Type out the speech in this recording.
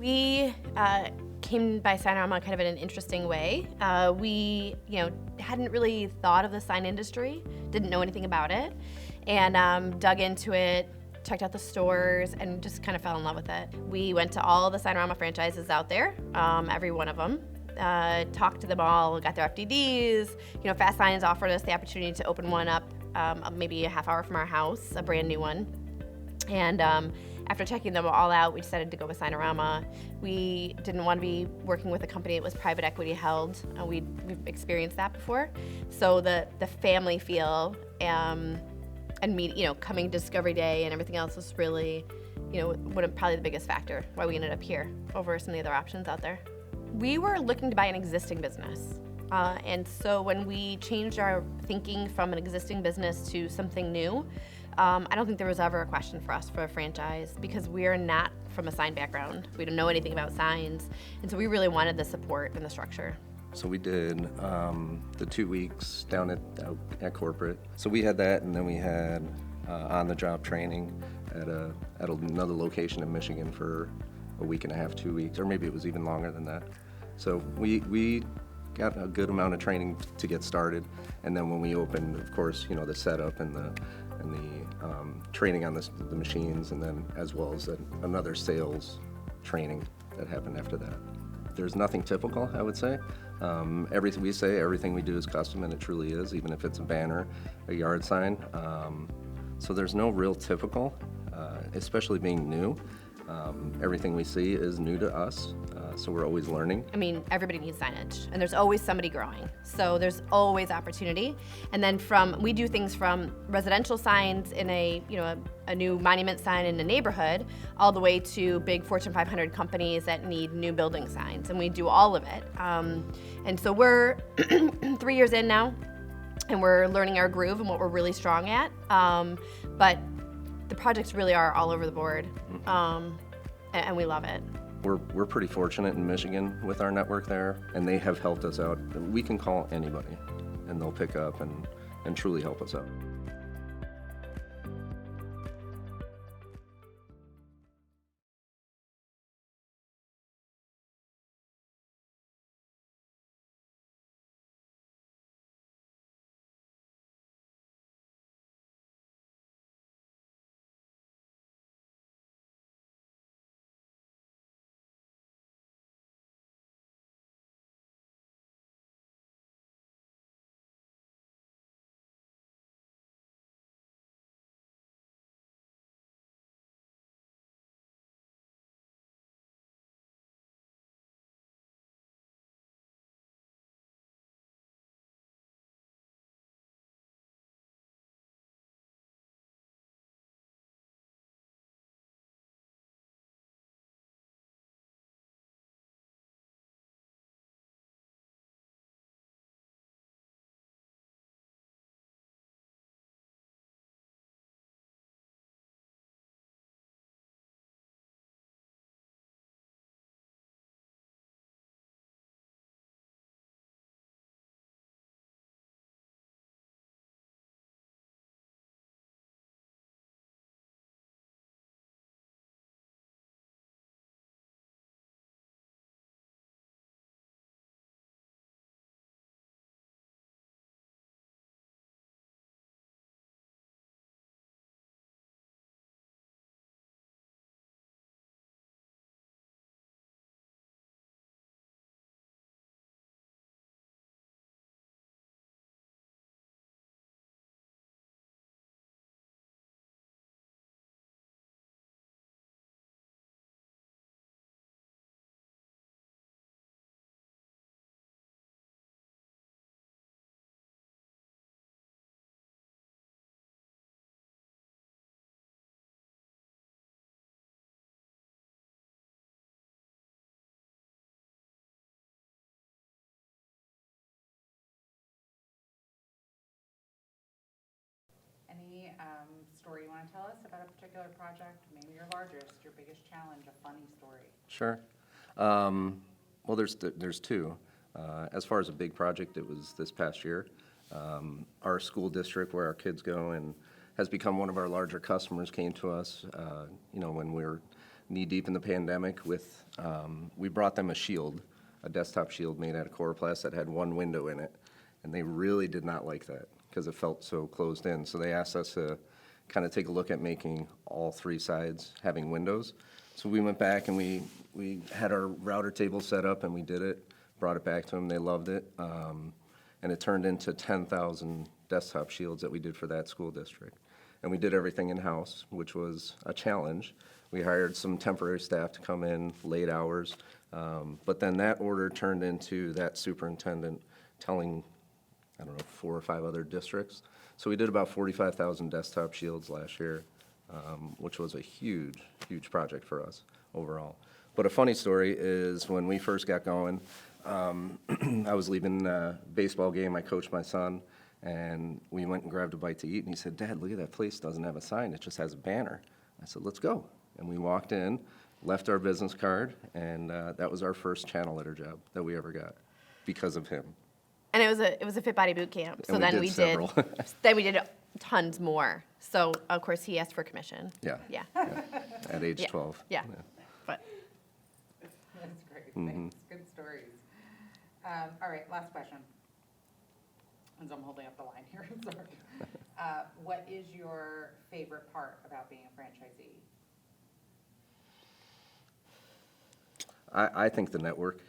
We came by Signarama kind of in an interesting way. We, hadn't really thought of the sign industry, didn't know anything about it, and dug into it, checked out the stores, and just kind of fell in love with it. We went to all the Signarama franchises out there, every one of them. Talked to them all, got their FDDs. Fast Signs offered us the opportunity to open one up maybe a half hour from our house, a brand new one. And after checking them all out, we decided to go with Signarama. We didn't want to be working with a company that was private equity held. We've experienced that before. So the family feel and coming Discovery Day and everything else was really, probably the biggest factor why we ended up here over some of the other options out there. We were looking to buy an existing business. And so when we changed our thinking from an existing business to something new, I don't think there was ever a question for us for a franchise because we're not from a sign background. We don't know anything about signs. And so we really wanted the support and the structure. So we did the 2 weeks down at corporate. So we had that, and then we had on-the-job training at another location in Michigan for a week and a half, 2 weeks, or maybe it was even longer than that. So we got a good amount of training to get started, and then when we opened, of course, the setup and the training on the machines, and then as well as another sales training that happened after that. There's nothing typical, I would say. Everything we do is custom, and it truly is, even if it's a banner, a yard sign. So there's no real typical, especially being new. Everything we see is new to us, so we're always learning. Everybody needs signage, and there's always somebody growing. So there's always opportunity. And then we do things from residential signs in a new monument sign in a neighborhood, all the way to big Fortune 500 companies that need new building signs, and we do all of it. And so we're 3 years in now, and we're learning our groove and what we're really strong at. But the projects really are all over the board, and we love it. We're pretty fortunate in Michigan with our network there, and they have helped us out. We can call anybody, and they'll pick up and truly help us out. Any story you want to tell us about a particular project? Maybe your largest, your biggest challenge, a funny story. Sure. Well, there's two. As far as a big project, it was this past year. Our school district, where our kids go, and has become one of our larger customers, came to us, when we were knee-deep in the pandemic with, we brought them a shield, a desktop shield made out of Coroplast that had one window in it, and they really did not like that because it felt so closed in. So they asked us to kind of take a look at making all three sides having windows. So we went back and we had our router table set up and we did it, brought it back to them, they loved it. And it turned into 10,000 desktop shields that we did for that school district. And we did everything in-house, which was a challenge. We hired some temporary staff to come in, late hours. But then that order turned into that superintendent telling, I don't know, 4 or 5 other districts. So we did about 45,000 desktop shields last year, which was a huge, huge project for us overall. But a funny story is when we first got going, I was leaving a baseball game, I coached my son, and we went and grabbed a bite to eat, and he said, "Dad, look at that place, doesn't have a sign, it just has a banner." I said, "Let's go." And we walked in, left our business card, and that was our first channel letter job that we ever got because of him. And it was a fit body boot camp. So And then did we several. then we did tons more. So of course he asked for commission. Yeah. Yeah. At age Yeah. 12. Yeah. But That's great, thanks, good stories. All right, last question. As I'm holding up the line here, I'm sorry. What is your favorite part about being a franchisee? I think the network.